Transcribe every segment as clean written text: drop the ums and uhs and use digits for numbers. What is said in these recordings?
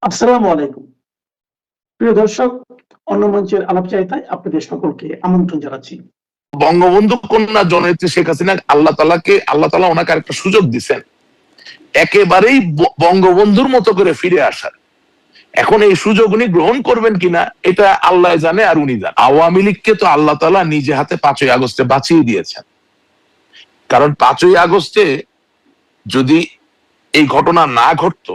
আসসালামু আলাইকুম। প্রিয় দর্শক, অন্য মঞ্চের আলাপচারিতায় আপনাদের সকলকে আমন্ত্রণ জানাচ্ছি। বঙ্গবন্ধু কন্যা জননেত্রী শেখ হাসিনা আল্লাহ তাআলা ওনাকে একটা সুযোগ দিচ্ছেন একেবারেই বঙ্গবন্ধুর মতো করে ফিরে আসার। এখন এই সুযোগ উনি গ্রহণ করবেন কিনা এটা আল্লাহ জানে আর উনি জানেন। আওয়ামী লীগকে তো আল্লাহ তাআলা নিজে হাতে 5ই আগস্টে বাঁচিয়ে দিয়েছেন। কারণ 5ই আগস্টে যদি এই ঘটনা না ঘটতো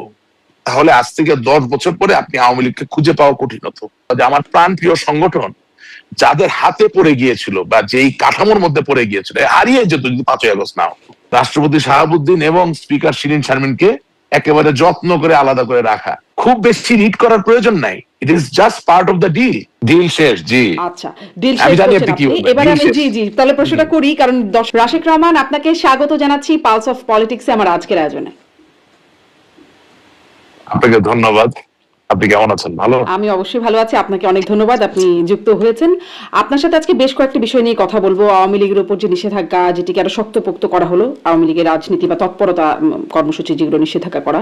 তাহলে আজ থেকে 10 বছর পরে আপনি আওয়ামী লীগকে খুঁজে পাওয়া কঠিন হতো। আমার প্রাণপ্রিয় সংগঠন যাদের হাতে পড়ে গিয়েছিল বা যেই কাঠামোর মধ্যে পড়ে গিয়েছিল হারিয়ে যেত যদি 5ই আগস্ট না হতো। রাষ্ট্রপতি শাহাবুদ্দিন এবং স্পিকার শিরীন শারমিনকে একেবারে যত্ন করে আলাদা করে রাখা, খুব বেশি রিড করার প্রয়োজন নাই। It is just part of the deal. Deal শেষ। জি আচ্ছা, ডিল শেষ করছেন আপনি। এবারে আমি জি তাহলে প্রশ্নটা করি, কারণ রাশেক রহমান, আপনাকে স্বাগত জানাচ্ছি পালস অফ পলিটিক্সে আমার আজকের আয়োজনে। আপনাকে ধন্যবাদ। আপনি কেমন আছেন? ভালো? আমি অবশ্যই ভালো আছি, আপনাকে অনেক ধন্যবাদ, আপনি যুক্ত হয়েছেন। আপনার সাথে আজকে বেশ কয়েকটি বিষয় নিয়ে কথা বলবো। আওয়ামী লীগের উপর যে নিষেধাজ্ঞা, যেটিকে আরো শক্তপোক্ত করা হলো, আওয়ামী লীগের রাজনীতি বা তৎপরতা কর্মসূচি যেগুলো নিষেধাজ্ঞা করা,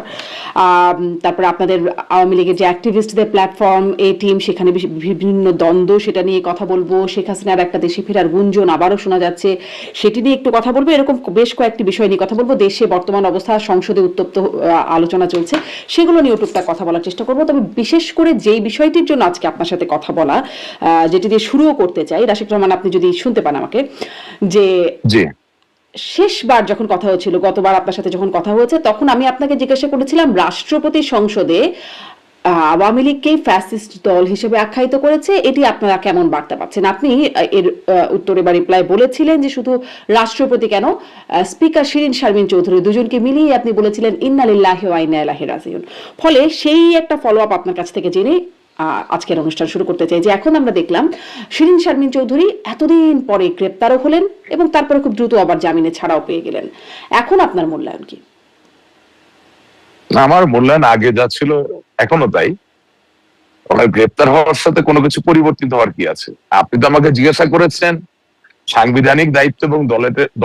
তারপরে আপনাদের আওয়ামী লীগের যে অ্যাক্টিভিস্টদের প্ল্যাটফর্ম এই টিম, সেখানে বিভিন্ন দ্বন্দ্ব, সেটা নিয়ে কথা বলবো। শেখ হাসিনার একটা দেশে ফেরার গুঞ্জন আবারও শোনা যাচ্ছে, সেটি নিয়ে একটু কথা বলবো। এরকম বেশ কয়েকটি বিষয় নিয়ে কথা বলবো। দেশে বর্তমান অবস্থা, সংসদে উত্তপ্ত আলোচনা চলছে, সেগুলো নিয়ে টুকটাক কথা বলার চেষ্টা করবো। তবে বিশেষ করে যেই বিষয়টির জন্য আজকে আপনার সাথে কথা বলা, যেটি দিয়ে শুরুও করতে চাই, রাশেক রহমান, আপনি যদি শুনতে পান আমাকে, যে শেষবার যখন কথা হয়েছিল, গতবার আপনার সাথে যখন কথা হয়েছে, তখন আমি আপনাকে জিজ্ঞাসা করেছিলাম রাষ্ট্রপতি সংসদে আওয়ামী লীগকে ফ্যাসিস্ট দল হিসেবে আখ্যায়িত করেছে, এটি আপনারা কেমন বার্তা পাচ্ছেন? আপনি এর উত্তরে বা রিপ্লাই বলেছিলেন যে শুধু রাষ্ট্রপতি কেন, স্পিকার শিরীন শারমিন চৌধুরী দুজনকে মিলিয়ে আপনি বলেছিলেন ইন্না লিল্লাহি ওয়া ইন্না ইলাইহি রাজিউন। ফলে সেই একটা ফলো আপ আপনার কাছ থেকে জেনে আজকের অনুষ্ঠান শুরু করতে চাই, যে এখন আমরা দেখলাম শিরীন শারমিন চৌধুরী এতদিন পরে গ্রেপ্তারও হলেন এবং তারপরে খুব দ্রুত আবার জামিনে ছাড়াও পেয়ে গেলেন। এখন আপনার মূল্যায়ন কি? আমার মূল্যায়ন আগে যা ছিল এখনো তাই। ওনার গ্রেপ্তার হওয়ার সাথে কোনো কিছু পরিবর্তিত হওয়ার কি আছে? আপনি তো আমাকে জিজ্ঞাসা করেছেন সাংবিধানিক দায়িত্ব এবং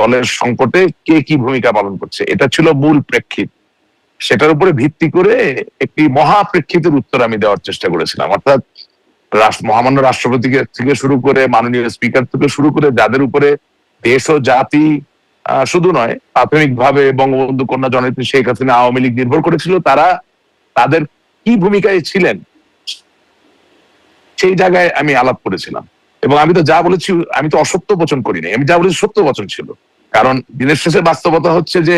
দলের সংকটে কে কি ভূমিকা পালন করছে, এটা ছিল মূল প্রেক্ষিত। সেটার উপরে ভিত্তি করে একটি মহাপ্রেক্ষিতের উত্তর আমি দেওয়ার চেষ্টা করেছিলাম। অর্থাৎ মহামান্য রাষ্ট্রপতি থেকে শুরু করে মাননীয় স্পিকার থেকে শুরু করে যাদের উপরে দেশ ও জাতি শুধু নয়, প্রাথমিকভাবে বঙ্গবন্ধু কন্যা জননেত্রী শেখ হাসিনা আওয়ামী লীগ নির্ভর করেছিল, তাদের কি ভূমিকায় ছিলেন সেই জায়গায় আমি আলাপ করেছিলাম। এবং আমি তো যা বলেছি, আমি তো অসত্য বচন করি নাই, আমি যা বলেছি সত্য বচন ছিল। কারণ দিনের শেষে বাস্তবতা হচ্ছে যে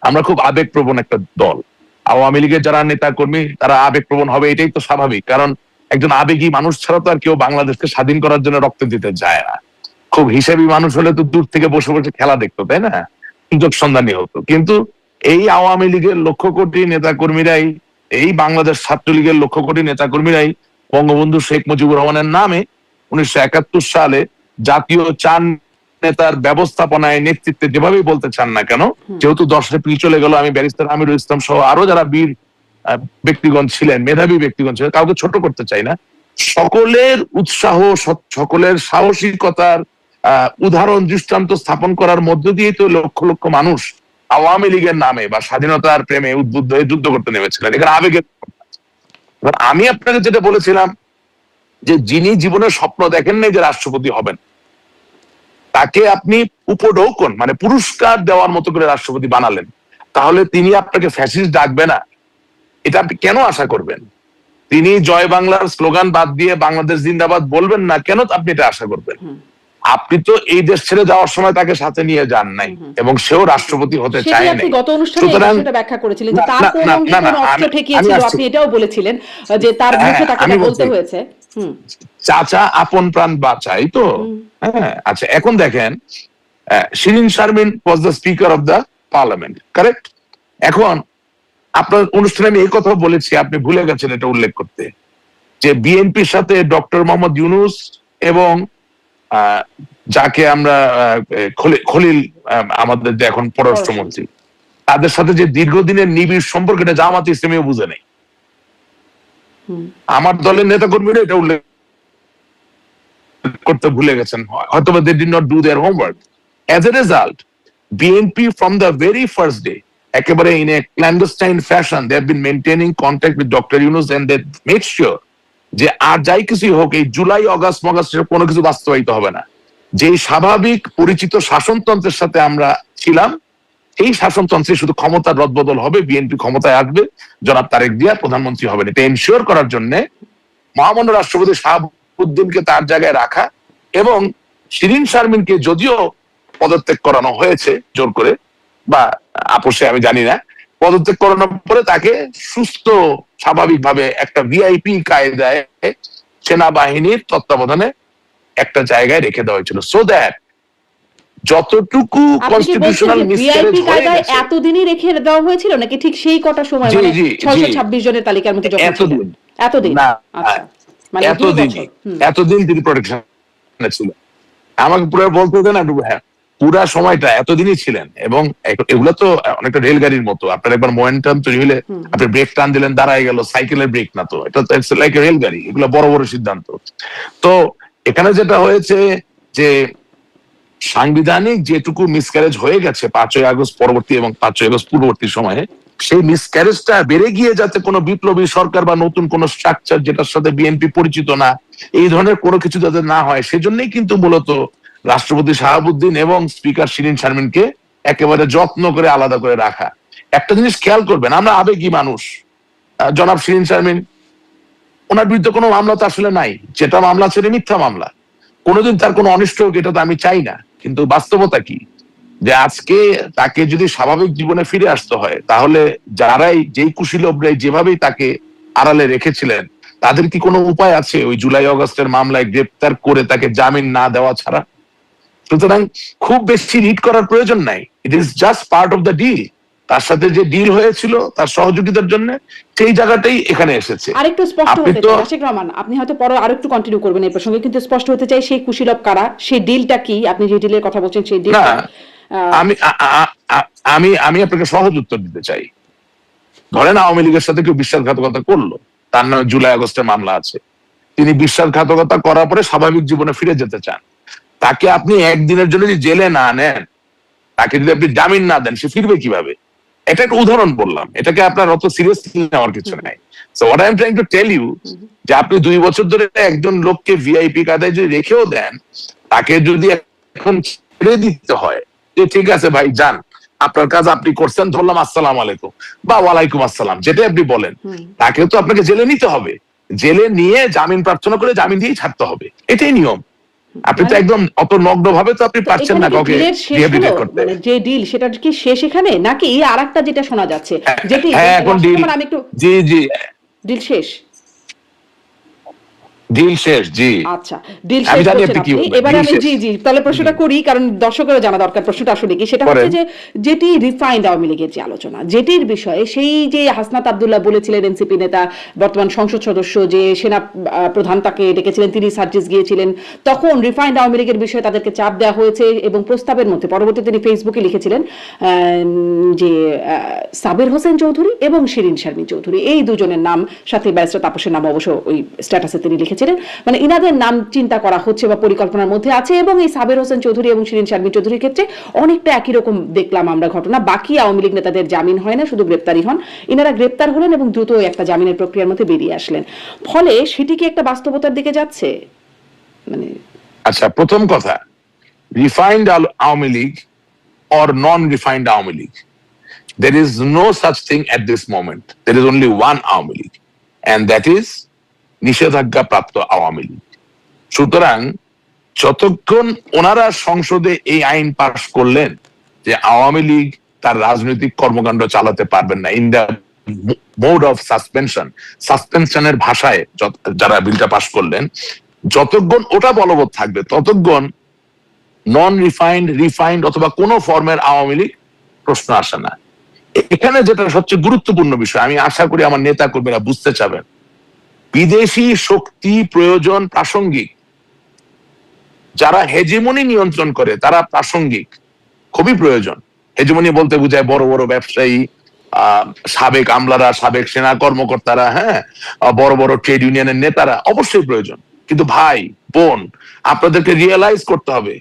আমরা খুব আবেগপ্রবণ একটা দল। আওয়ামী লীগের যারা নেতা কর্মী তারা আবেগপ্রবণ হবে, এটাই তো স্বাভাবিক। কারণ একজন আবেগী মানুষ ছাড়া তো আর কেউ বাংলাদেশকে স্বাধীন করার জন্য রক্ত দিতে যায় না। খুব হিসাবী মানুষ হলে তো দূর থেকে বসে বসে খেলা দেখতো, তাই না? সুযোগ সন্ধানী হতো। কিন্তু এই আওয়ামী লীগের লক্ষ কোটি নেতা কর্মীরাই, এই বাংলাদেশ ছাত্রলীগের লক্ষ কোটি নেতা কর্মীরাই বঙ্গবন্ধু শেখ মুজিবুর রহমানের নামে 1971 সালে জাতীয় চার নেতার ব্যবস্থাপনায় নেতৃত্বে যেভাবেই বলতে চান না কেন, যেহেতু 10 এপ্রিল চলে গেল, আমি ব্যারিস্টার আমিরুল ইসলাম সহ আরো যারা বীর ব্যক্তিগণ ছিলেন, মেধাবী ব্যক্তিগণ ছিলেন, কাউকে ছোট করতে চাই না, সকলের উৎসাহ, সকলের সাহসিকতার উদাহরণ দৃষ্টান্ত স্থাপন করার মধ্য দিয়ে তো লক্ষ লক্ষ মানুষ আওয়ামী লীগের নামে বা স্বাধীনতার প্রেমে উদ্বুদ্ধ হয়ে যুদ্ধ করতে নেমেছিলেন। এখানে আবেগের। আমি আপনাকে যেটা বলেছিলাম যে যিনি জীবনের স্বপ্ন দেখেন নাই যে রাষ্ট্রপতি হবেন, তাকে আপনি উপঢৌকন মানে পুরস্কার দেওয়ার মতো করে রাষ্ট্রপতি বানালেন, তাহলে তিনি আপনাকে ফ্যাসিস্ট ডাকবে না? এটা আপনি কেন আশা করবেন? তিনি জয় বাংলার স্লোগান বাদ দিয়ে বাংলাদেশ জিন্দাবাদ বলবেন না, কেন আপনি এটা আশা করবেন? আপনি তো এই দেশ ছেড়ে যাওয়ার সময় তাকে সাথে নিয়ে যান নাই এবং সেও রাষ্ট্রপতি হতে চায় নাই। গত অনুষ্ঠানে সেটা ব্যাখ্যা করেছিলেন যে তার কোন অস্ত্র ঠেকিয়েছিল, আপনি এটাও বলেছিলেন যে তার মুখে তাকে বলতে হয়েছে চাচা আপন প্রাণ বাঁচাই তো। হ্যাঁ, আচ্ছা, এখন দেখেন Shirin Sharmin was the speaker of the parliament, correct? এখন আপনার অনুষ্ঠানে আমি এই কথা বলেছি, আপনি ভুলে গেছেন এটা উল্লেখ করতে, যে বিএনপির সাথে ডক্টর মোহাম্মদ ইউনূস এবং যাকে আমরা খলিল, আমাদের যে এখন পররাষ্ট্রমন্ত্রী, তাদের সাথে যে দীর্ঘদিনের নিবিড় সম্পর্ক, এটা জামাত ইসলামীও বুঝে নেই। আমার দলের নেতা কর্মীরা এটা উল্লেখ করতে ভুলে গেছেন, হয়তো they did not do their homework. As a result, BNP from the very first day একেবারে in a clandestine fashion they have been maintaining contact with doctor Yunus and they made sure যে আর যাই কিছুই হোক এই জুলাই অগাস্ট কোনো কিছু বাস্তবায়িত হবে না। যেই স্বাভাবিক পরিচিত শাসনতন্ত্রের সাথে আমরা ছিলাম, এই শাসনতন্ত্রে শুধু ক্ষমতার রদবদল হবে, বিএনপি ক্ষমতায় আসবে, জনাব তারেক জিয়া প্রধানমন্ত্রী হবেন। এটা এনশিওর করার জন্য মহামান্য রাষ্ট্রপতি শাহাবুদ্দিনকে তার জায়গায় রাখা এবং শিরিন শারমিনকে যদিও পদত্যাগ করানো হয়েছে জোর করে বা আপোষে, আমি জানি না, পদত্যাগ করানোর পরে তাকে সুস্থ স্বাভাবিকভাবে একটা ভিআইপি কায়দায় সেনাবাহিনীর তত্ত্বাবধানে একটা জায়গায় রেখে দেওয়া হয়েছিল, সো দ্যাট যতটুকু কনস্টিটিউশনাল মিসক্যারেজ হয়ে গেছে এতদিনই রেখে দেওয়া হয়েছিল নাকি ঠিক সেই কটা সময়, মানে 626 জনের তালিকার মধ্যে যখন এতদিন না, আচ্ছা, মানে এতদিন তিনি প্রোটেকশন ছিল। আমাকে পুরো বলতে দেন, হ্যাঁ পুরা সময়টা এতদিনই ছিলেন। এবং এগুলো তো অনেকটা রেলগাড়ির মতো, আপনার একবার মোমেন্টাম তৈরি হলে আপনি ব্রেক টান দিলেন, দাঁড়ায় গেল, সাইকেলের ব্রেক না তো, এটা লাইক রেলগাড়ি, এগুলো বড় বড় সিদ্ধান্ত। তো এখানে যেটা হয়েছে যে সাংবিধানিক যেটুকু মিসক্যারেজ হয়ে গেছে 5ই আগস্ট পরবর্তী এবং 5ই আগস্ট পূর্ববর্তী সময়ে, সেই মিসক্যারেজটা বেড়ে গিয়ে যাতে কোনো বিপ্লবী সরকার বা নতুন কোন স্ট্রাকচার যেটার সাথে বিএনপি পরিচিত না, এই ধরনের কোনো কিছু যাতে না হয়, সেজন্যই কিন্তু মূলত রাষ্ট্রপতি শাহাবুদ্দিন এবং স্পিকার শিরিন শারমিনকে একেবারে যত্ন করে আলাদা করে রাখা। একটা জিনিস খেয়াল করবেন, আমরা আবেগী মানুষ। জনাব শিরিন শারমিন, ওনার বিরুদ্ধে কোনো মামলা তো আসলে নাই, যেটা মামলা ছেড়ে মিথ্যা মামলা, কোনোদিন তার কোনো অনিষ্ট হোক এটা তো আমি চাই না। কিন্তু বাস্তবতা কি, যে আজকে তাকে যদি স্বাভাবিক জীবনে ফিরে আসতে হয়, তাহলে যারাই যেই কুশীলবরাই যেভাবেই তাকে আড়ালে রেখেছিলেন, তাদের কি কোনো উপায় আছে ওই জুলাই অগাস্টের মামলায় গ্রেপ্তার করে তাকে জামিন না দেওয়া ছাড়া? সুতরাং খুব বেশি রিড করার প্রয়োজন নাই, it is just part of the deal. তার সাথে যে ডিল হয়েছিল তার সহযোগিতার জন্য, সেই জায়গাটাই এখানে এসেছে। আরেকটু স্পষ্ট হতে চাই আশিক রহমান, আপনি হয়তো পরে আরেকটু কন্টিনিউ করবেন এই প্রসঙ্গে, কিন্তু স্পষ্ট হতে চাই সেই কুশীলব কারা, সেই ডিলটা কি, আপনি যে ডিলের কথা বলছেন সেই ডিল। আমি আপনাকে সহজ উত্তর দিতে চাই। ধরেন আওয়ামী লীগের সাথে কেউ বিশ্বাসঘাতকতা করলো, তার নামে জুলাই আগস্টের মামলা আছে, তিনি বিশ্বাসঘাতকতা করার পরে স্বাভাবিক জীবনে ফিরে যেতে চান, তাকে আপনি একদিনের জন্য যদি জেলে না নেন, তাকে যদি আপনি জামিন না দেন, সে ফিরবে কিভাবে? এটা একটা উদাহরণ বললাম, এটাকে আপনার অত সিরিয়াসলি নেওয়ার কিছু নাই। So what I am trying to tell you, যে আপনি 2 বছর ধরে একজন লোককে ভিআইপি কায়দায় যদি রেখেও দেন, তাকে যদি এখন ছেড়ে দিতে হয় যে ঠিক আছে ভাই যান, আপনার কাজ আপনি করছেন, ধরলাম আসসালাম আলাইকুম বা ওয়ালাইকুম আসসালাম, যেটাই আপনি বলেন, তাকে তো আপনাকে জেলে নিতে হবে, জেলে নিয়ে জামিন প্রার্থনা করে জামিন দিয়েই ছাড়তে হবে, এটাই নিয়ম। আপনি তো একদম অত নগ্ন ভাবে তো আপনি পারছেন না কাউকে রিহ্যাবিলিটেট করতে। যে ডিল সেটা কি শেষ এখানে, নাকি আরেকটা যেটা শোনা যাচ্ছে যেটি এখন ডিল, আমি একটু জি ডিল শেষ, ডিল শেষ, জি আচ্ছা ডিল শেষ করছেন আপনি। এবারে আমি জি তাহলে প্রশ্নটা করি, কারণ দর্শকেরও জানা দরকার প্রশ্নটা আসলে কি। সেটা হচ্ছে যে যেটি রিফাইন্ড আওয়ামী লীগের যে আলোচনা, যেটির বিষয়ে সেই যে হাসনাত আব্দুল্লাহ বলেছিলেন, এনসিপি নেতা বর্তমান সংসদ সদস্য, যে সেনা প্রধান তাকে ডেকেছিলেন, তিনি সার্জিস গিয়েছিলেন, তখন রিফাইন্ড আওয়ামী লীগের বিষয়ে তাদেরকে চাপ দেওয়া হয়েছে এবং প্রস্তাবের মধ্যে পরবর্তীতে তিনি ফেসবুকে লিখেছিলেন যে সাবির হোসেন চৌধুরী এবং শিরিন শারমিন চৌধুরী, এই দুজনের নাম, সাথে ব্যারিস্টার তাপসের নাম অবশ্য ওই স্ট্যাটাসে তিনি লিখেছিলেন, মানে ইনাদের নাম চিন্তা করা হচ্ছে বা পরিকল্পনার মধ্যে আছে। এবং এই সাবির হোসেন চৌধুরী এবং শিরিন শারমিন চৌধুরীর ক্ষেত্রে অনেকটা একই রকম দেখলাম আমরা ঘটনা, বাকি আওয়ামী লীগ নেতাদের জামিন হয় না, শুধু গ্রেপ্তারি হন, ইনারা গ্রেপ্তার হলেন এবং দ্রুত একটা জামিনের প্রক্রিয়ার মধ্যে বেরিয়ে আসলেন। ফলে সেটি কি একটা বাস্তবতার দিকে যাচ্ছে? মানে আচ্ছা, প্রথম কথা, refined Awami League or non-refined Awami League, there is no such thing at this moment. There is only one Awami League, and that is নিষেধাজ্ঞা প্রাপ্ত আওয়ামী লীগ। সুতরাং যতক্ষণ ওনারা সংসদে এই আইন পাস করলেন যে আওয়ামী লীগ তার রাজনৈতিক কর্মকাণ্ড চালাতে পারবেন না, ইন দ্য মোড অফ সাসপেনশনের ভাষায় যারা বিলটা পাস করলেন, যতক্ষণ ওটা বলবৎ থাকবে ততক্ষণ নন রিফাইন্ড অথবা কোন ফর্মের আওয়ামী লীগ প্রশ্ন আসে না। এখানে যেটা সবচেয়ে গুরুত্বপূর্ণ বিষয়, আমি আশা করি আমার নেতা কর্মীরা বুঝতে চাবেন, বিদেশি শক্তি প্রয়োজন প্রাসঙ্গিক, যারা হেজিমনি নিয়ন্ত্রণ করে তারা প্রাসঙ্গিক, খুবই প্রয়োজন। হেজিমনি বলতে বোঝায় বড় বড় ব্যবসায়ী, সাবেক আমলারা, সাবেক সেনা কর্মকর্তারা, হ্যাঁ, বড় বড় ট্রেড ইউনিয়নের নেতারা অবশ্যই প্রয়োজন। কিন্তু ভাই বোন, আপনাদেরকে রিয়েলাইজ করতে হবে,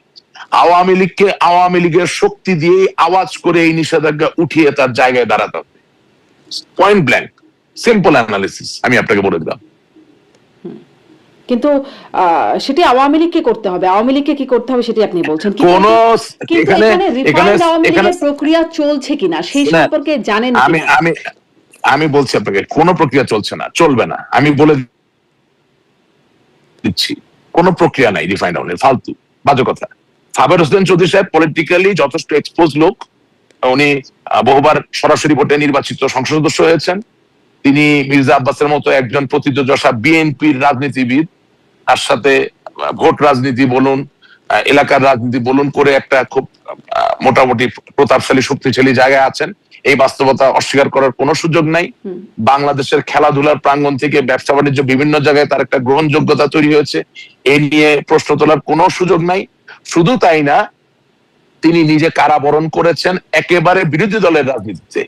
আওয়ামী লীগকে আওয়ামী লীগের শক্তি দিয়ে আওয়াজ করে এই নিষেধাজ্ঞা উঠিয়ে তার জায়গায় দাঁড়াতে হবে। পয়েন্ট ব্ল্যাঙ্ক, সিম্পল অ্যানালিসিস আমি আপনাকে বলে দিলাম। কিন্তু সেটি আওয়ামী লীগকে করতে হবে, আওয়ামী লীগকে কি করতে হবে সেটি আপনি বলছেন। কোন এখানে রিফাইন্ড আওয়ামী লীগের প্রক্রিয়া চলছে কিনা সেই সম্পর্কে জানেন আমি আমি আমি বলছি আপনাকে কোন প্রক্রিয়া চলছে না, চলবে না, আমি বলে দিচ্ছি কোন প্রক্রিয়া নাই রিফাইন্ড আওয়ামী লীগ, ফালতু বাজে কথা। সাবের হোসেন চৌধুরী সাহেব পলিটিক্যালি যথেষ্ট এক্সপোজ লোক, উনি বহুবার সরাসরি ভোটে নির্বাচিত সংসদ সদস্য হয়েছেন। তিনি মির্জা আব্বাসের মতো একজন প্রথিতযশা বিএনপির রাজনীতিবিদ, তার সাথে ভোট রাজনীতি বলুন, এলাকার রাজনীতি বলুন করে একটা খুব মোটামুটি প্রতাপশালী শক্তিশালী জায়গায় আছেন। এই বাস্তবতা অস্বীকার করার কোনো সুযোগ নাই। বাংলাদেশের খেলাধুলার প্রাঙ্গণ থেকে ব্যবসা বাণিজ্য বিভিন্ন জায়গায় তার একটা গ্রহণযোগ্যতা তৈরি হয়েছে, এ নিয়ে প্রশ্ন তোলার কোনো সুযোগ নাই। শুধু তাই না, তিনি নিজে কারাবরণ করেছেন একেবারে বিরোধী দলের রাজনীতিতে,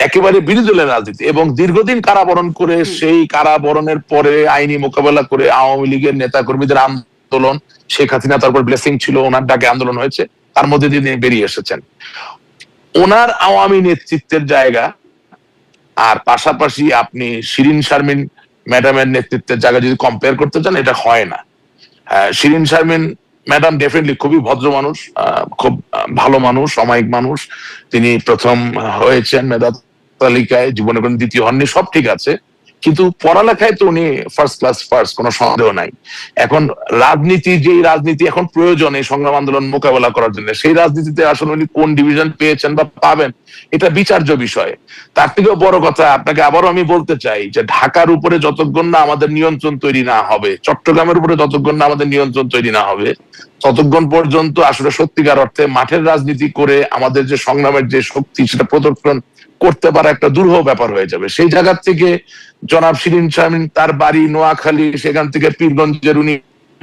একেবারে বিরোধী দলের রাজনীতি, এবং দীর্ঘদিন কারাবরণ করে সেই কারাবরণের পরে আইনি মোকাবেলা করে আওয়ামী লীগের নেতা কর্মীদের আন্দোলন, শেখ হাসিনা তারপর ব্লেসিং ছিল, ওনার ডাকে আন্দোলন হয়েছে, তার মধ্যে দিয়ে তিনি বেরিয়ে এসেছেন। ওনার আওয়ামী নেতৃত্বের জায়গা আর পাশাপাশি আপনি শিরিন শারমিন ম্যাডামের নেতৃত্বের জায়গা যদি কম্পেয়ার করতে চান, এটা হয় না। শিরিন শারমিন ম্যাডাম ডেফিনেটলি খুবই ভদ্র মানুষ, খুব ভালো মানুষ, অমায়িক মানুষ। তিনি প্রথম হয়েছেন মেধা তালিকায়, জীবনে কোনো দ্বিতীয় হননি, সব ঠিক আছে, কিন্তু পড়ালেখায় তো উনি ফার্স্ট ক্লাস ফার্স্ট, কোনো সন্দেহ নাই। এখন রাজনীতি, যেই রাজনীতি এখন প্রয়োজন এই সংগ্রাম আন্দোলন মোকাবেলা করার জন্য, সেই রাজনীতিতে আসলে উনি কোন ডিভিশন পেয়েছেন বা পাবেন এটা বিচার্য বিষয়। তার থেকেও বড় কথা আপনাকে আবারও আমি বলতে চাই যে ঢাকার উপরে যতক্ষণ না আমাদের নিয়ন্ত্রণ তৈরি না হবে, চট্টগ্রামের উপরে যতক্ষণ না আমাদের নিয়ন্ত্রণ তৈরি না হবে, ততক্ষণ পর্যন্ত আসলে সত্যিকার অর্থে মাঠের রাজনীতি করে আমাদের যে সংগ্রামের যে শক্তি সেটা প্রদর্শন করতে পারা একটা দুরূহ ব্যাপার হয়ে যাবে। সেই জায়গা থেকে জনাব শিরিন শারমিন, তার বাড়ি নোয়াখালী, সেখান থেকে পীরগঞ্জের, উনি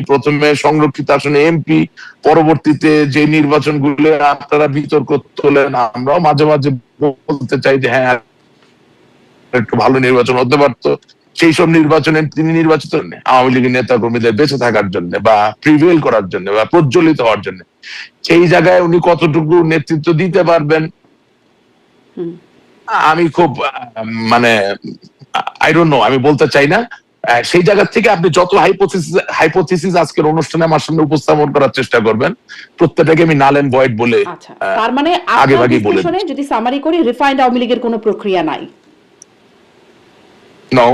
প্রথমে সংরক্ষিত আসনে এমপি, পরবর্তীতে যে নির্বাচনগুলো আপনারা বিতর্ক তোলেন, আমরাও মাঝে মাঝে বলতে চাই যে হ্যাঁ একটু ভালো নির্বাচন হতে পারতো, সেই সব নির্বাচনে তিনি নির্বাচিত হন আওয়ামী লীগের নেতা কর্মীদের বেঁচে থাকার জন্য বা প্রিভেল করার জন্য বা প্রজ্বলিত হওয়ার জন্য। সেই জায়গায় উনি কতটুকু নেতৃত্ব দিতে পারবেন আমি খুব মানে আই ডোন্ট নো, আমি বলতে চাই না। সেই জায়গা থেকে আপনি যত হাইপোথিসিস আজকের অনুষ্ঠানে আমার সামনে উপস্থাপন করার চেষ্টা করবেন, প্রত্যেকটাকে আমি নাল এন্ড ভয়েড বলে তার মানে আগেভাগেই বলে দিই। যদি সামারি করি, রিফাইন্ড আওয়ামী লীগের কোনো প্রক্রিয়া নাই। No,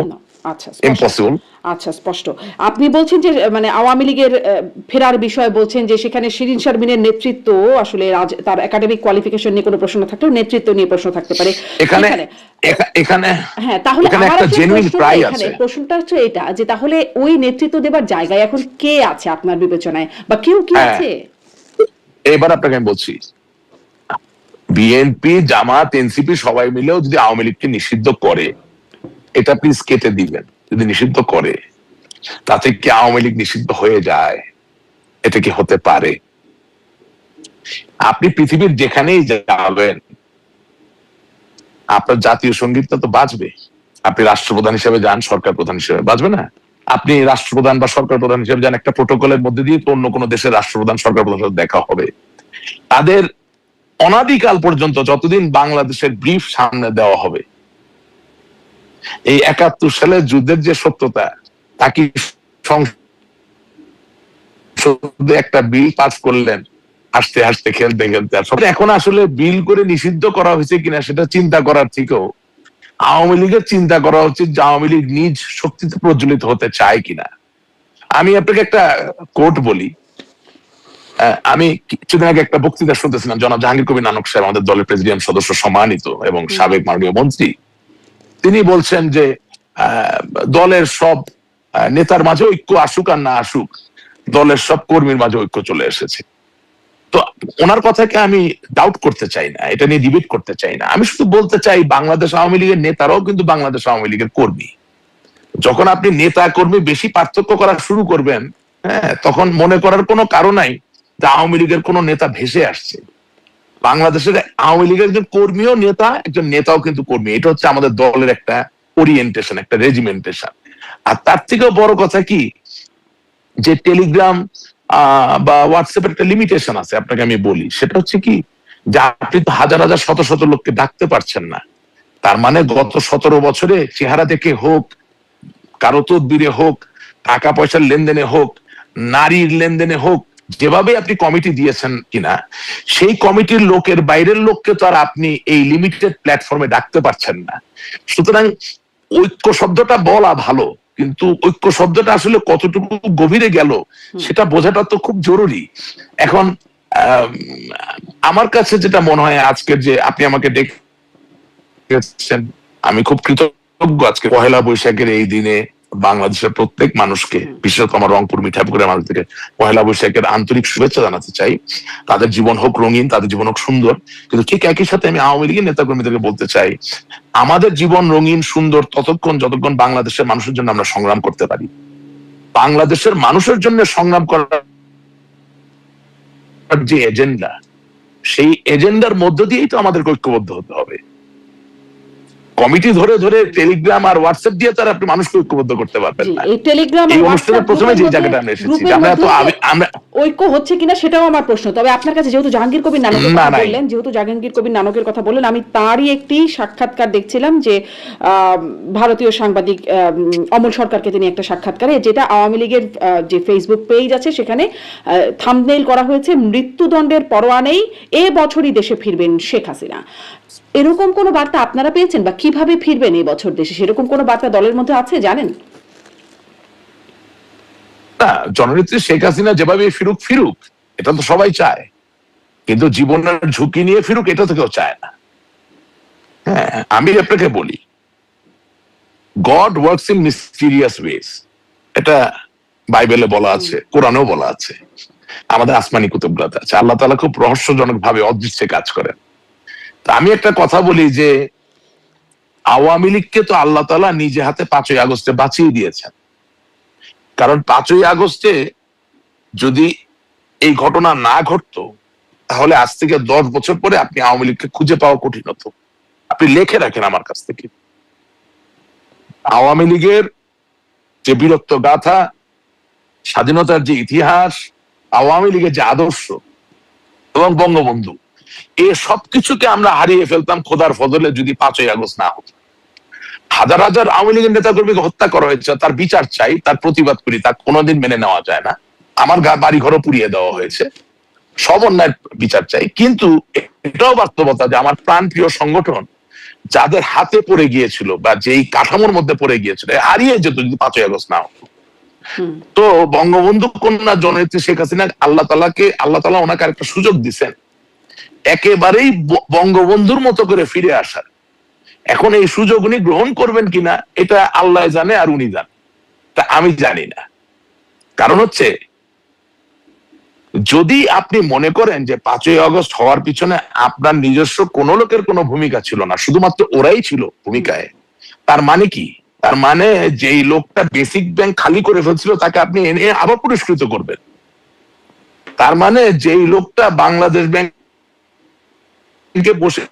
impossible. আচ্ছা, স্পষ্ট। আপনি বলছেন যে মানে আওয়ামী লীগের ফেরার বিষয়ে বলছেন যে সেখানে শিরিন শারমিনের নেতৃত্ব আসলে তার একাডেমিক কোয়ালিফিকেশন নিয়ে কোনো প্রশ্ন থাকলেও নেতৃত্ব নিয়ে প্রশ্ন থাকতে পারে এখানে। হ্যাঁ, তাহলে একটা জেনুইন প্রাই আছে। প্রশ্নটা হচ্ছে এটা যে তাহলে ওই নেতৃত্ব দেবার জায়গায় এখন কে আছে আপনার বিবেচনায়, বা কেউ কি আছে? এবার আপনাকে আমি বলছি, বিএনপি, জামাত, এনসিপি সবাই মিলেও যদি আওয়ামী লীগকে নিষিদ্ধ করে, এটা প্লিজ কেটে দিবেন, যদি নিষিদ্ধ করে তাতে কি আওয়ামী লীগ নিষিদ্ধ হয়ে যায়? এটা কি হতে পারে? আপনি পৃথিবীর যেখানেই যাবেন আপনার জাতীয় সঙ্গীতটা তো বাজবে। আপনি রাষ্ট্রপ্রধান হিসেবে যান, সরকার প্রধান হিসেবে বাজবে না? আপনি রাষ্ট্রপ্রধান বা সরকার প্রধান হিসেবে যান, একটা প্রোটোকলের মধ্যে দিয়ে তো অন্য কোনো দেশের রাষ্ট্রপ্রধান সরকার প্রধানের সাথে দেখা হবে। তাদের অনাদিকাল পর্যন্ত যতদিন বাংলাদেশের ব্রিফ সামনে দেওয়া হবে, এই ৭১ সালের যুদ্ধের যে সত্যতা, তাকে সংসদে একটা বিল পাস করলেন হাসতে হাসতে, খেলতে খেলতে। এখন আসলে বিল করে নিষিদ্ধ করা হয়েছে কিনা সেটা চিন্তা করার থেকেও আওয়ামী লীগের চিন্তা করা উচিত যে আওয়ামী লীগ নিজ শক্তিতে প্রজ্বলিত হতে চায় কিনা। আমি আপনাকে একটা কোট বলি। আমি কিছুদিন আগে একটা বক্তৃতা শুনতেছিলাম, জনাব জাহাঙ্গীর কবির নানক সাহেব, আমাদের দলের প্রেসিডিয়াম সদস্য সম্মানিত এবং সাবেক মাননীয় মন্ত্রী, তিনি বলছেন যে দলের সব নেতার মাঝে ঐক্য আসুক আর না আসুক, দলের সব কর্মীর মাঝে ঐক্য চলে এসেছে। তো ওনার কথাকে আমি ডাউট করতে চাই না, এটা নিয়ে ডিবেট করতে চাই না। আমি শুধু বলতে চাই বাংলাদেশ আওয়ামী লীগের নেতারাও কিন্তু বাংলাদেশ আওয়ামী লীগের কর্মী। যখন আপনি নেতা কর্মী বেশি পার্থক্য করা শুরু করবেন, হ্যাঁ, তখন মনে করার কোনো কারণ নাই যে আওয়ামী লীগের কোনো নেতা ভেসে আসছে। বাংলাদেশের আওয়ামী লীগের একজন কর্মীও নেতা, একজন নেতাও কিন্তু কর্মী। এটা হচ্ছে আমাদের দলের একটা ওরিয়েন্টেশন, একটা রেজিমেন্টেশন। আর তার থেকেও বড় কথা কি, যে টেলিগ্রাম বা হোয়াটসঅ্যাপের একটা লিমিটেশন আছে, আপনাকে আমি বলি, সেটা হচ্ছে কি যে আপনি তো হাজার হাজার শত শত লোককে ডাকতে পারছেন না। তার মানে গত 17 বছরে চেহারা দেখে হোক, কারো তদবিরে হোক, টাকা পয়সার লেনদেনে হোক, নারীর লেনদেনে হোক, যেভাবে আপনি কমিটি দিয়েছেন কিনা, সেই কমিটির লোকের বাইরের লোককে তো আর আপনি এই লিমিটেড প্ল্যাটফর্মে ডাকতে পারছেন না। সুতরাং ঐক্য শব্দটা বলা ভালো, কিন্তু ঐক্য শব্দটা আসলে কতটুকু গভীরে গেল সেটা বোঝাটা তো খুব জরুরি। এখন আমার কাছে যেটা মনে হয়, আজকের যে আপনি আমাকে ডেকেছেন, আমি খুব কৃতজ্ঞ। আজকে পহেলা বৈশাখের এই দিনে বাংলাদেশের প্রত্যেক মানুষকে, বিশেষত আমার রংপুর মিঠাপুকুরের মানুষদেরকে পহেলা বৈশাখের আন্তরিক শুভেচ্ছা জানাতে চাই। তাদের জীবন হোক রঙিন, তাদের জীবন হোক সুন্দর। কিন্তু ঠিক একই সাথে আমি আওয়ামী লীগের নেতাকর্মীদেরকে বলতে চাই, আমাদের জীবন রঙিন সুন্দর ততক্ষণ যতক্ষণ বাংলাদেশের মানুষের জন্য আমরা সংগ্রাম করতে পারি। বাংলাদেশের মানুষের জন্য সংগ্রাম করার যে এজেন্ডা, সেই এজেন্ডার মধ্য দিয়েই তো আমাদের ঐক্যবদ্ধ হতে হবে। কমিটি ধরে ধরে টেলিগ্রাম আর হোয়াটসঅ্যাপ দিয়ে তার আপনি মানুষকে ঐক্যবদ্ধ করতে পারবেন না। এই টেলিগ্রাম এই অনুষ্ঠানের প্রথমে যে জায়গাটা আমরা এসেছি, আমরা ঐক্য হচ্ছে কিনা সেটাও আমার প্রশ্ন। তবে আপনার কাছে যেহেতু জাহাঙ্গীর কবির নানকের কথা বললেন, আমি তারই একটি সাক্ষাৎকার দেখছিলাম যে ভারতীয় সাংবাদিক অমল সরকারকে তিনি একটা সাক্ষাৎকারে, যেটা আওয়ামী লীগের যে ফেসবুক পেজ আছে সেখানে থাম্বনেইল করা হয়েছে মৃত্যুদণ্ডের পরোয়া নেই, এ বছরই দেশে ফিরবেন শেখ হাসিনা। এরকম কোন বার্তা আপনারা পেয়েছেন, বা কিভাবে ফিরবেন এই বছর দেশে, সেরকম কোন বার্তা দলের মধ্যে আছে জানেন? না, জননেত্রী শেখ হাসিনা যেভাবে ফিরুক ফিরুক, এটা তো সবাই চায়, কিন্তু জীবনের ঝুঁকি নিয়ে ফিরুক এটা তো কেউ চায় না। হ্যাঁ, আমি আপনাকে বলি, God works in mysterious ways, এটা বাইবেলে বলা আছে, কোরআনেও বলা আছে, আমাদের আসমানি কুতুবগুলোতে আছে। আল্লাহ তাআলা খুব রহস্যজনক ভাবে অদৃশ্যে কাজ করেন। আমি একটা কথা বলি যে আওয়ামী লীগকে তো আল্লাহ তাআলা নিজে হাতে 5ই আগস্টে বাঁচিয়ে দিয়েছেন। কারণ 5ই আগস্টে যদি এই ঘটনা না ঘটতো, তাহলে আজ থেকে 10 বছর পরে আপনি আওয়ামী লীগকে খুঁজে পাওয়া কঠিন হতো। আপনি লিখে রাখেন আমার কাছ থেকে, আওয়ামী লীগের যে বীরত্ব গাথা, স্বাধীনতার যে ইতিহাস, আওয়ামী লীগের যে আদর্শ এবং বঙ্গবন্ধু, এই সবকিছুকে আমরা হারিয়ে ফেলতাম খোদার ফজলে যদি 5ই আগস্ট না হতো। হাজার হাজার আওয়ামী লীগের নেতাকর্মীকে হত্যা করা হয়েছে, তার বিচার চাই, তার প্রতিবাদ করি, তা কোনোদিন মেনে নেওয়া যায় না। আমার বাড়ি ঘরও পুড়িয়ে দেওয়া হয়েছে, সব অন্যায়ের বিচার চাই। কিন্তু এটাও বাস্তবতা যে আমার প্রাণপ্রিয় সংগঠন যাদের হাতে পড়ে গিয়েছিল বা যেই কাঠামোর মধ্যে পড়ে গিয়েছিল, হারিয়ে যেত যদি 5ই আগস্ট না হতো। তো বঙ্গবন্ধু কন্যা জননেত্রী শেখ হাসিনা, আল্লাহ তাআলা ওনাকে একটা সুযোগ দিচ্ছেন একেবারেই বঙ্গবন্ধুর মতো করে ফিরে আসার। এখন এই সুযোগ উনি গ্রহণ করবেন কিনা এটা আল্লাহ জানে আর উনি জানেন, তা আমি জানি না। কারণ হচ্ছে, যদি আপনি মনে করেন যে 5ই আগস্ট হওয়ার পিছনে আপনার নিজস্ব কোন লোকের কোনো ভূমিকা ছিল না, শুধুমাত্র ওরাই ছিল ভূমিকায়, তার মানে কি? তার মানে যেই লোকটা বেসিক ব্যাংক খালি করে ফেলছিল তাকে আপনি এনে আবার পুরস্কৃত করবেন। তার মানে যেই লোকটা বাংলাদেশ ব্যাংকে বসে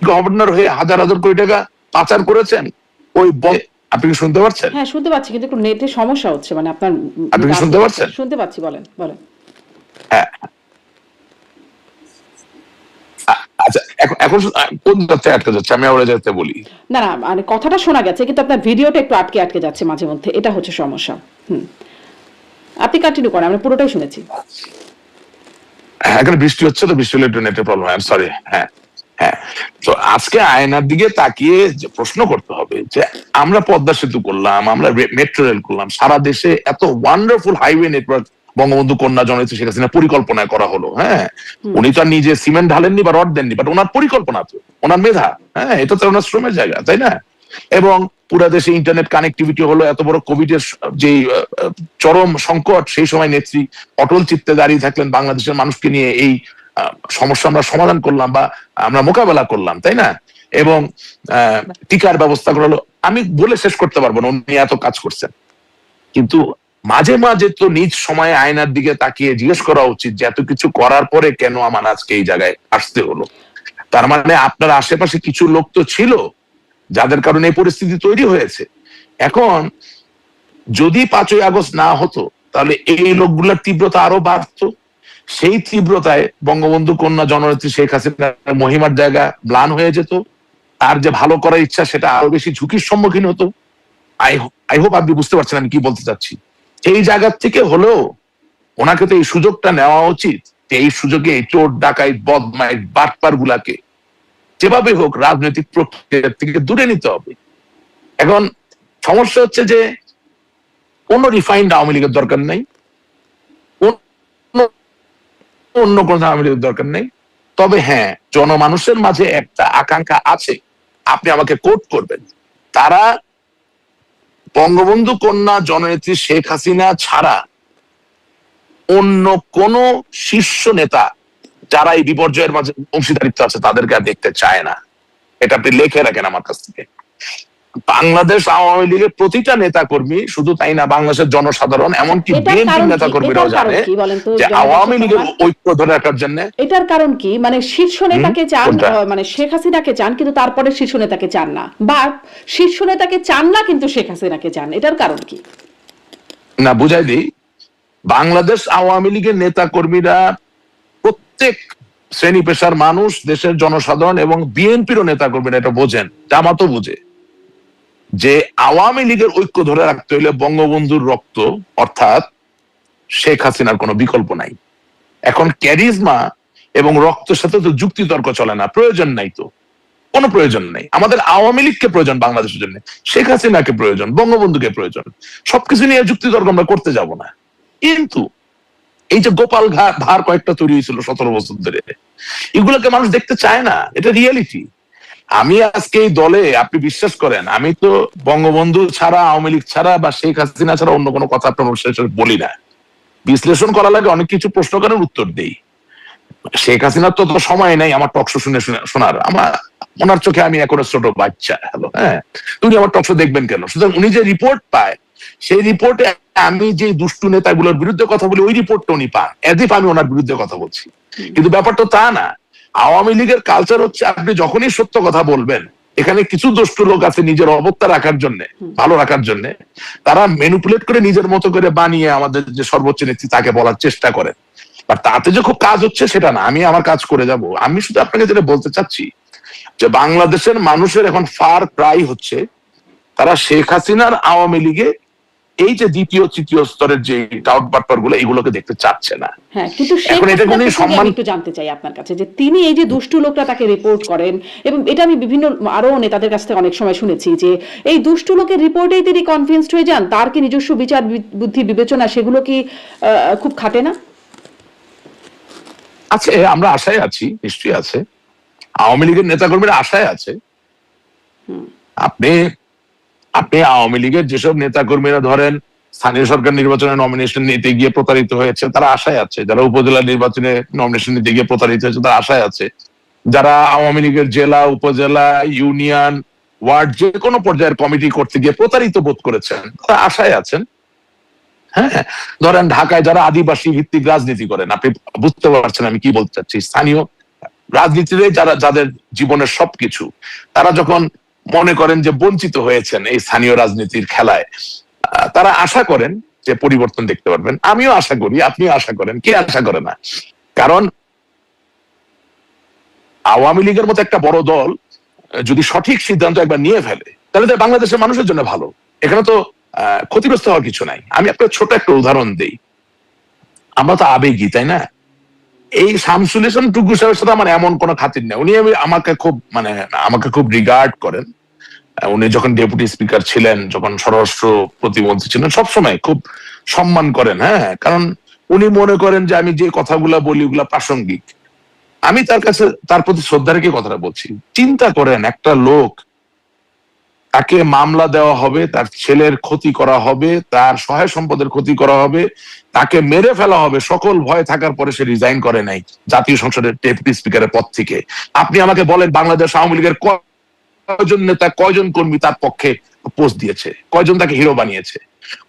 গভর্নর হয়ে হাজার হাজার কোটি টাকা পাচার করেছেন, ওই আপনি কি শুনতে পাচ্ছেন? হ্যাঁ, শুনতে পাচ্ছি, কিন্তু একটু নেটে সমস্যা হচ্ছে, মানে আপনার। আপনি কি শুনতে পাচ্ছেন? শুনতে পাচ্ছি, বলেন বলেন। হ্যাঁ, আচ্ছা, এখন কোন যাচ্ছে আটকে যাচ্ছে, আমি আবার যাতে বলি। না না, মানে কথাটা শোনা গেছে, কিন্তু আপনার ভিডিওটা একটু আটকে যাচ্ছে মাঝে মধ্যে, এটা হচ্ছে সমস্যা। আপনি কন্টিনিউ করেন, আমরা পুরোটাই শুনেছি। এখানে বৃষ্টি হচ্ছে তো, বৃষ্টি হলে একটু নেটের প্রবলেম হয়, সরি। হ্যাঁ হ্যাঁ, তো আজকে আয়নার দিকে তাকিয়ে যে প্রশ্ন করতে হবে যে আমরা পদ্মা সেতু করলাম, আমরা মেট্রো রেল করলাম, সারা দেশে এত ওয়ান্ডারফুল হাইওয়ে নেটওয়ার্ক বঙ্গবন্ধু কন্যা জননেত্রী শেখ হাসিনা পরিকল্পনায় করা হলো। হ্যাঁ, উনি তো আর নিজে সিমেন্ট ঢালেননি বা রড দেননি, বাট ওনার পরিকল্পনা তো, ওনার মেধা। হ্যাঁ, এটা তো ওনার শ্রমের জায়গা, তাই না? এবং পুরা দেশে ইন্টারনেট কানেক্টিভিটি হলো। এত বড় কোভিডের যে চরম সংকট, সেই সময় নেত্রী অটল চিত্তে দাঁড়িয়ে থাকলেন, বাংলাদেশের মানুষকে নিয়ে এই সমস্যা আমরা সমাধান করলাম বা আমরা মোকাবেলা করলাম, তাই না? এবং টিকার ব্যবস্থা করা হলো। আমি বলে শেষ করতে পারবো না, উনি এত কাজ করছেন। কিন্তু মাঝে মাঝে তো নিজ সময়ে আয়নার দিকে তাকিয়ে জিজ্ঞেস করা উচিত যে এত কিছু করার পরে কেন আমার আজকে এই জায়গায় আসতে হলো। তার মানে আপনার আশেপাশে কিছু লোক তো ছিল যাদের কারণে এই পরিস্থিতি তৈরি হয়েছে। এখন যদি 5ই আগস্ট না হতো তাহলে এই লোকগুলোর তীব্রতা আরো বাড়তো। সেই তীব্রতায় বঙ্গবন্ধু কন্যা জননেত্রী শেখ হাসিনার মহিমার জায়গা ম্লান হয়ে যেত। তার যে ভালো করার ইচ্ছা সেটা আরো বেশি ঝুঁকির সম্মুখীন হতো। আই হোপ আপনি বুঝতে পারছেন আমি কি বলতে চাচ্ছি। সেই জায়গা থেকে হলেও ওনাকে তো এই সুযোগটা নেওয়া উচিত, এই সুযোগে এই চোর ডাকাইত বদমাইশ বাটপার গুলাকে যেভাবে হোক রাজনৈতিক প্রক্রিয়া থেকে দূরে নিতে হবে। এখন সমস্যা হচ্ছে যে কোন রিফাইন্ড আওয়ামী লীগের দরকার নাই, অন্য কোন আওয়ামী লীগের দরকার নেই। তবে হ্যাঁ, জনমানুষের মাঝে একটা আকাঙ্ক্ষা আছে, আপনি আমাকে কোট করবেন, তারা বঙ্গবন্ধু কন্যা জননেত্রী শেখ হাসিনা ছাড়া অন্য কোন শীর্ষ নেতা যারা এই বিপর্যয়ের মাঝে অংশীদারিত্ব আছে তাদেরকে আর দেখতে চায় না। এটা আপনি লিখে রাখেন আমার কাছ থেকে। বাংলাদেশ আওয়ামী লীগের প্রতিটা নেতা কর্মী, শুধু তাই না, বাংলাদেশের জনসাধারণ এমনকি বিএনপি নেতা কর্মীরাও জানে যে আওয়ামী লীগের ঐক্য ধরে রাখার জন্য। এটার কারণ কি? মানে শীর্ষ নেতাকে চান, মানে শেখ হাসিনাকে চান, কিন্তু তারপরে শীর্ষ নেতাকে চান না, বা শীর্ষ নেতাকে চান না কিন্তু শেখ হাসিনাকে চান, এটার কারণ কি? না, বুঝাই দিই। বাংলাদেশ আওয়ামী লীগের নেতা কর্মীরা প্রত্যেক শ্রেণী পেশার মানুষ, দেশের জনসাধারণ এবং বিএনপিরও নেতা কর্মীরা এটা বোঝেন, জামাতও বুঝে যে আওয়ামী লীগের ঐক্য ধরে রাখতে হলে বঙ্গবন্ধুর রক্ত অর্থাৎ শেখ হাসিনার কোনো বিকল্প নাই। এখন ক্যারিজমা এবং রক্তের সাথে তো যুক্তি তর্ক চলে না, প্রয়োজন নাই, তো কোনো প্রয়োজন নেই। আমাদের আওয়ামী লীগকে প্রয়োজন বাংলাদেশের জন্য, শেখ হাসিনাকে প্রয়োজন, বঙ্গবন্ধুকে প্রয়োজন, সবকিছু নিয়ে যুক্তি তর্ক আমরা করতে যাব না। কিন্তু এই যে গোপাল ভার কয়েকটা তৈরি হয়েছিল 17 বছর ধরে, এগুলোকে মানুষ দেখতে চায় না, এটা রিয়েলিটি। আমি আজকে এই দলে, আপনি বিশ্বাস করেন, আমি তো বঙ্গবন্ধু ছাড়া, আওয়ামী লীগ ছাড়া বা শেখ হাসিনা ছাড়া অন্য কোনো কথা আপনার বলি না। বিশ্লেষণ করা লাগে, অনেক কিছু প্রশ্ন করার উত্তর দেই। শেখ হাসিনার তো সময় নাই আমার টকশো শুনে শোনার। আমার ওনার চোখে আমি এখন ছোট বাচ্চা। হ্যালো, হ্যাঁ, উনি আমার টকশো দেখবেন কেন? সুতরাং উনি যে রিপোর্ট পায়, সেই রিপোর্টে আমি যে দুষ্টু নেতাগুলোর বিরুদ্ধে কথা বলি, ওই রিপোর্টটা উনি পান, এজ ইফ আমি ওনার বিরুদ্ধে কথা বলছি। কিন্তু ব্যাপারটা তা না। আওয়ামী লীগের কালচার হচ্ছে আপনি যখনই সত্য কথা বলবেন, এখানে কিছু দুষ্ট লোক আছে নিজের অবস্থা রাখার জন্য, ভালো রাখার জন্য, তারা ম্যানিপুলেট করে নিজের মতো করে বানিয়ে আমাদের যে সর্বোচ্চ নেত্রী তাকে বলার চেষ্টা করে। আর তাতে যে খুব কাজ হচ্ছে সেটা না, আমি আমার কাজ করে যাব। আমি শুধু আপনাকে যেটা বলতে চাচ্ছি যে বাংলাদেশের মানুষের এখন ফার ক্রাই হচ্ছে, তারা শেখ হাসিনার আওয়ামী লীগে এই যে দ্বিতীয় তৃতীয় স্তরের যে টাউট বাটপার গুলো, এগুলোকে দেখতে চাচ্ছে না। হ্যাঁ, কিন্তু এখন এটা কোনো সম্মান একটু জানতে চাই আপনার কাছে যে তিনি এই যে দুষ্টু লোকরা তাকে রিপোর্ট করেন, এবং এটা আমি বিভিন্ন আরো নেতাদের কাছ থেকে অনেক সময় শুনেছি যে এই দুষ্টু লোকের রিপোর্টেই তিনি কনভিন্সড হয়ে যান, তার কি নিজস্ব বিচার বুদ্ধি বিবেচনা সেগুলো কি খুব খাটে না? আছে, আমরা আশায় আছি, নিশ্চয়ই আছে। আওয়ামী লীগের নেতাকর্মীরা আশায় আছে। আপনি আওয়ামী লীগের যেসব নেতাকর্মীরা ধরেন স্থানীয় সরকার নির্বাচনে নমিনেশন নিতে গিয়ে প্রতারিত হয়েছে, তারা আশায় আছে। যারা উপজেলা নির্বাচনে নমিনেশন নিতে গিয়ে প্রতারিত হয়েছে, তারা আশায় আছে। যারা আওয়ামী লীগের জেলা, উপজেলা, ইউনিয়ন, ওয়ার্ড যে কোনো পর্যায়ের কমিটি করতে গিয়ে প্রতারিত বোধ করেছেন, তারা আশায় আছেন। হ্যাঁ, ধরেন ঢাকায় যারা আদিবাসী ভিত্তিক রাজনীতি করেন, আপনি বুঝতে পারছেন আমি কি বলতে চাচ্ছি, স্থানীয় রাজনীতিতে যাদের জীবনের সবকিছু, তারা যখন মনে করেন যে বঞ্চিত হয়েছেন এই স্থানীয় রাজনীতির খেলায়, তারা আশা করেন যে পরিবর্তন দেখতে পারবেন। আমিও আশা করি, আপনিও আশা করেন, কে আশা করে না? কারণ আওয়ামী লীগের মতো একটা বড় দল যদি সঠিক সিদ্ধান্ত একবার নিয়ে ফেলে, তাহলে তো বাংলাদেশের মানুষের জন্য ভালো। এখানে তো ক্ষতিগ্রস্ত হওয়ার কিছু নাই। আমি আপনার ছোট একটা উদাহরণ দেই। আমরা তো আবেগী, তাই না? এই শামসুল ইসলাম টুকু সাহেবের সাথে আমার এমন কোনো খাতির নেই। উনি আমাকে খুব রিগার্ড করেন। উনি যখন ডেপুটি স্পিকার ছিলেন, যখন স্বরাষ্ট্র প্রতিমন্ত্রী ছিলেন, সবসময় খুব সম্মান করেন। হ্যাঁ, কারণ উনি মনে করেন যে আমি যে কথাগুলা বলি ওগুলা প্রাসঙ্গিক। আমি তার প্রতি শ্রদ্ধা রেখে কথাটা বলছি। চিন্তা করেন, একটা লোক, তাকে মামলা দেওয়া হবে, তার ছেলের ক্ষতি করা হবে, তার সহায় সম্পদের ক্ষতি করা হবে, তাকে মেরে ফেলা হবে, সকল ভয় থাকার পরে সে রিজাইন করে নাই জাতীয় সংসদের ডেপুটি স্পিকারের পদ থেকে। আপনি আমাকে বলেন, বাংলাদেশ আওয়ামী লীগের কয়জন নেতা, কয়জন কর্মী তার পক্ষে পোস্ট দিয়েছে? কয়জন তাকে হিরো বানিয়েছে?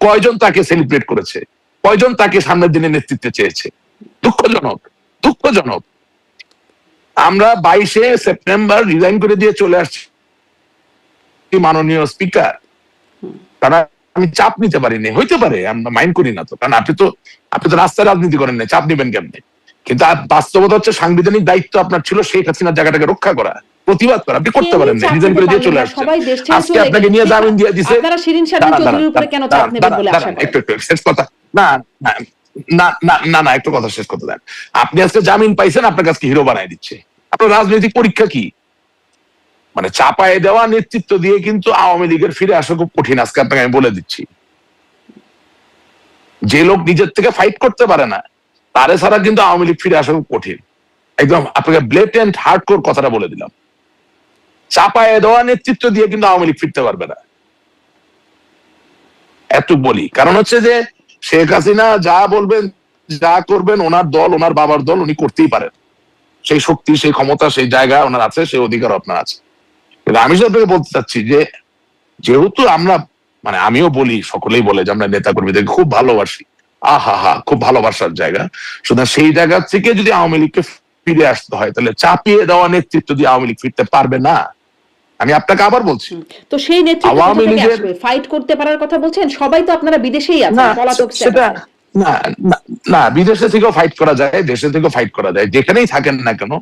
কয়জন তাকে সেলিব্রেট করেছে? কয়জন তাকে সামনের দিনে নেতৃত্বে চেয়েছে? দুঃখজনক। আমরা 22শে সেপ্টেম্বর রিজাইন করে দিয়ে চলে আসছি মাননীয় স্পিকার, তারা আমি চাপ নিতে পারিনি, হইতে পারে আমরা মাইন্ড করি না তো, কারণ আপনি তো রাস্তায় রাজনীতি করেন না, চাপ নিবেন কেমনে? কিন্তু বাস্তবতা হচ্ছে সাংবিধানিক দায়িত্ব আপনার ছিল শেখ হাসিনার জায়গাটাকে রক্ষা করা, প্রতিবাদ করা, আপনি করতে পারেন না, রিজাইন করে দিয়ে চলে আসছেন। আজকে আপনাকে নিয়ে জামিন দিয়ে দিছে, আপনারা শিরিন শারমিন চৌধুরীর উপরে কেন চাপ নেবেন বলে আশা করেন? একটু শেষ কথা, না না না না না একটু কথা শেষ করতে দেন। আপনি আজকে জামিন পাইছেন, আপনার কাছে হিরো বানাই দিচ্ছে। আপনার রাজনৈতিক পরীক্ষা কি? মানে চাপায়ে দেওয়া নেতৃত্ব দিয়ে কিন্তু আওয়ামী লীগের ফিরে আসা খুব কঠিন, আজকে আপনাকে আমি বলে দিচ্ছি। যে লোক নিজের থেকে ফাইট করতে পারে না, তারে ছাড়া কিন্তু আওয়ামী লীগ ফিরে আসা খুব কঠিন। একদম আপনাকে ব্লেটেন্ট হার্ডকোর কথাটা বলে দিলাম। চাপায়ে দেওয়া নেতৃত্ব দিয়ে কিন্তু আওয়ামী লীগ ফিরতে পারবে না, এত বলি। কারণ হচ্ছে যে শেখ হাসিনা যা বলবেন, যা করবেন, ওনার দল, ওনার বাবার দল উনি করতেই পারেন। সেই শক্তি, সেই ক্ষমতা, সেই জায়গা ওনার আছে, সেই অধিকার আপনার আছে। কিন্তু আমি আপনাকে বলতে চাচ্ছি যে যেহেতু আমরা, মানে আমিও বলি, সকলেই বলে যে আমরা নেতা কর্মীদেরকে খুব ভালোবাসি, খুব ভালোবাসার জায়গা, সুতরাং সেই জায়গা থেকে যদি আওয়ামী লীগকে ফিরে আসতে হয়, তাহলে চাপিয়ে দেওয়া নেতৃত্ব দিয়ে আওয়ামী লীগ ফিরতে পারবে না। আমি আপনাকে আবার বলছি, তো সেই নেতৃত্ব কোথা থেকে আসবে? ফাইট করতে পারার কথা বলছেন, সবাই তো আপনারা বিদেশেই আছেন, পলাতক সেটা না না, বিদেশে থেকেও ফাইট করা যায়, দেশে থেকেও ফাইট করা যায়, যেখানেই থাকেন না কেন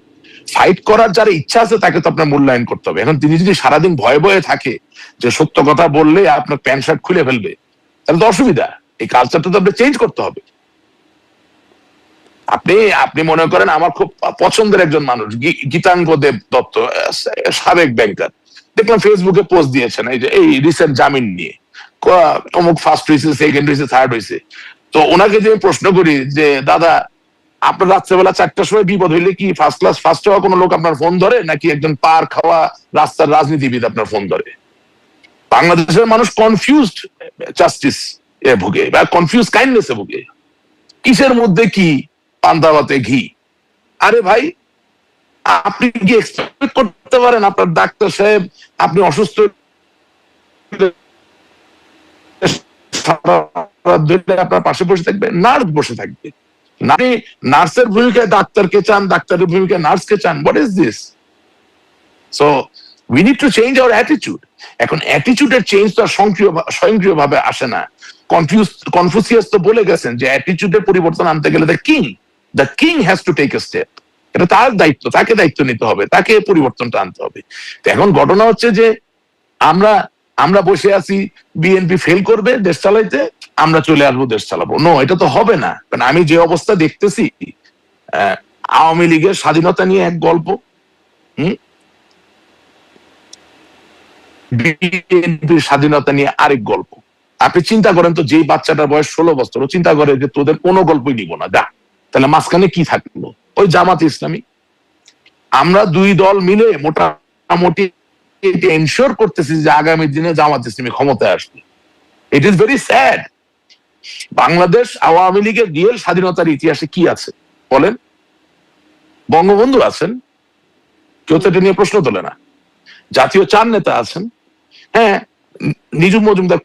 ফাইট করার যার ইচ্ছা আছে তাকে তো আপনার মূল্যায়ন করতে হবে। এখন তিনি যদি সারাদিন ভয়ে ভয়ে থাকে যে সত্য কথা বললে আপনার প্যান্ট শার্ট খুলে ফেলবে, তাহলে তো অসুবিধা। এই কালচারটা তো আপনার চেঞ্জ করতে হবে। আপনি মনে করেন আমার খুব পছন্দের একজন মানুষ গীতাঙ্গ দেব দত্ত, সাবেক ব্যাংকার, দেখলাম ফেসবুকে পোস্ট দিয়েছেন এই যে এই রিসেন্ট জামিন নিয়ে, অমুক ফার্স্ট হয়েছে, সেকেন্ড হয়েছে, থার্ড হয়েছে। তো ওনাকে যে প্রশ্ন করি যে দাদা, আপনার রাত্রেবেলা 4টার সময় বিপদ হইলে কি ফার্স্ট ক্লাস ফার্স্ট হওয়া কোনো লোক আপনার ফোন ধরে, নাকি একজন পার খাওয়া রাস্তার রাজনীতিবিদ আপনার ফোন ধরে? বাংলাদেশের মানুষ কনফিউজড জাস্টিস এ ভুগে, বা কনফিউজ কাইন্ডনেস এ ভুগে। কিসের মধ্যে কি পান্তা ভাতে ঘি? আরে ভাই, আপনি কি এক্সপেক্ট করতে পারেন আপনার ডাক্তার সাহেব, আপনি অসুস্থ আপনার পাশে বসে থাকবে? নার্স বসে থাকবে। নার্সের ভূমিকায় ডাক্তারকে চান, ডাক্তারের ভূমিকায় নার্সকে চান। What is this? So we need to change our attitude. এখন অ্যাটিটিউডের চেঞ্জ তো স্বয়ংক্রিয় ভাবে আসে না। কনফুসিয়াস তো বলে গেছেন যে অ্যাটিটিউডের পরিবর্তন আনতে গেলে the king has to take a step. এটা তার দায়িত্ব, তাকে দায়িত্ব নিতে হবে, তাকে পরিবর্তনটা আনতে হবে। তো এখন ঘটনা হচ্ছে যে আমরা বসে আছি, বিএনপি ফেল করবে দেশ চালাইতে, আমরা চলে আসবো দেশ চালাবো। নো, এটা তো হবে না। কারণ আমি যে অবস্থা দেখতেছি, আওয়ামী লীগের স্বাধীনতা নিয়ে এক গল্প, বিএনপির স্বাধীনতা নিয়ে আরেক গল্প। আপনি চিন্তা করেন তো, যেই বাচ্চাটার বয়স 16 বছর, ও চিন্তা করে যে তোদের কোনো গল্পই নিব না, যা। তাহলে মাঝখানে কি থাকলো? ওই জামাত ইসলামী। আমরা দুই দল মিলে মোটামুটি এনশিওর করতেছি যে আগামী দিনে জামাত ইসলামী ক্ষমতায় আসবে। It is very sad. Bangladesh Awami লীগের রিয়েল স্বাধীনতার ইতিহাসে কি আছে বলেন? বঙ্গবন্ধু আছেন, কেউ তো এটা নিয়ে প্রশ্ন তোলে না। জাতীয় 4 নেতা আছেন, হ্যাঁ, নিজুম মজুমদার